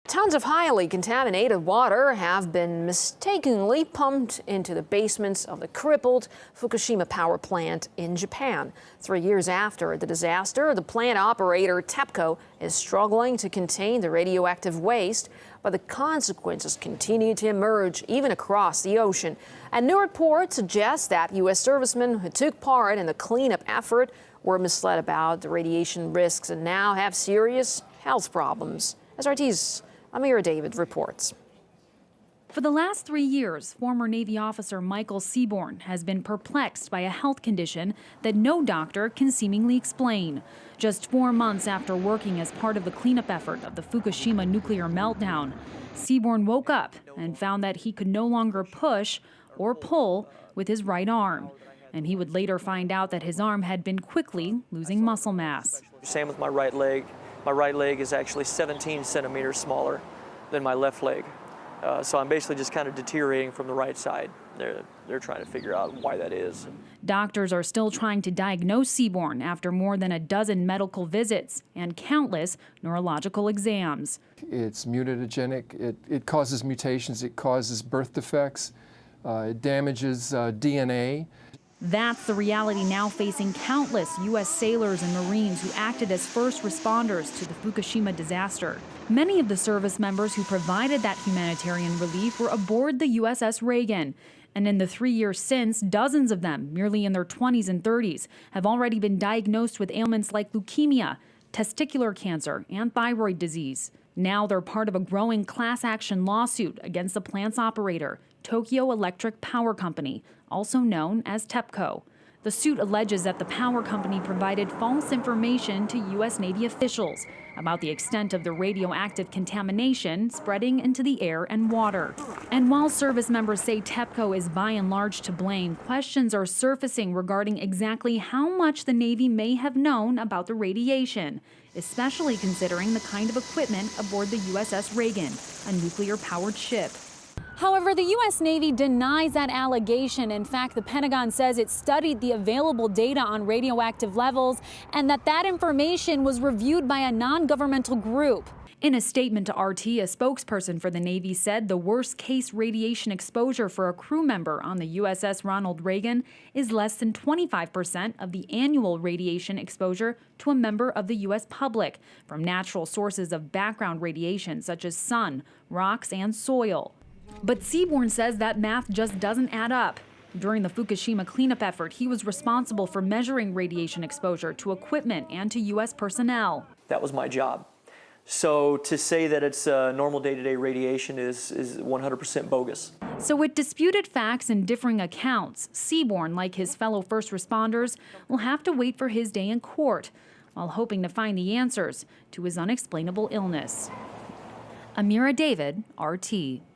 Tons of highly contaminated water have been mistakenly pumped into the basements of the crippled Fukushima power plant in Japan. 3 years after the disaster, the plant operator TEPCO is struggling to contain the radioactive waste, but the consequences continue to emerge even across the ocean. A new report suggests that U.S. servicemen who took part in the cleanup effort were misled about the radiation risks and now have serious health problems. SRT's Ameera David reports. For the last 3 years, former Navy officer Michael Seaborn has been perplexed by a health condition that no doctor can seemingly explain. Just 4 months after working as part of the cleanup effort of the Fukushima nuclear meltdown, Seaborn woke up and found that he could no longer push or pull with his right arm. And he would later find out that his arm had been quickly losing muscle mass. Same with my right leg. My right leg is actually 17 centimeters smaller than my left leg. So I'm basically just kind of deteriorating from the right side. They're trying to figure out why that is. Doctors are still trying to diagnose Seaborn after more than a dozen medical visits and countless neurological exams. It's mutagenic, it causes mutations, it causes birth defects, it damages DNA. That's the reality now facing countless U.S. sailors and Marines who acted as first responders to the Fukushima disaster. Many of the service members who provided that humanitarian relief were aboard the USS Reagan. And in the 3 years since, dozens of them, merely in their 20s and 30s, have already been diagnosed with ailments like leukemia, testicular cancer, and thyroid disease. Now they're part of a growing class action lawsuit against the plant's operator, Tokyo Electric Power Company, also known as TEPCO. The suit alleges that the power company provided false information to U.S. Navy officials about the extent of the radioactive contamination spreading into the air and water. And while service members say TEPCO is by and large to blame, questions are surfacing regarding exactly how much the Navy may have known about the radiation, especially considering the kind of equipment aboard the USS Reagan, a nuclear-powered ship. However, the U.S. Navy denies that allegation. In fact, the Pentagon says it studied the available data on radioactive levels and that information was reviewed by a non-governmental group. In a statement to RT, a spokesperson for the Navy said the worst-case radiation exposure for a crew member on the USS Ronald Reagan is less than 25% of the annual radiation exposure to a member of the U.S. public from natural sources of background radiation such as sun, rocks, and soil. But Seaborn says that math just doesn't add up. During the Fukushima cleanup effort, he was responsible for measuring radiation exposure to equipment and to U.S. personnel. That was my job. So to say that it's normal day-to-day radiation is 100% bogus. So with disputed facts and differing accounts, Seaborn, like his fellow first responders, will have to wait for his day in court while hoping to find the answers to his unexplainable illness. Ameera David, RT.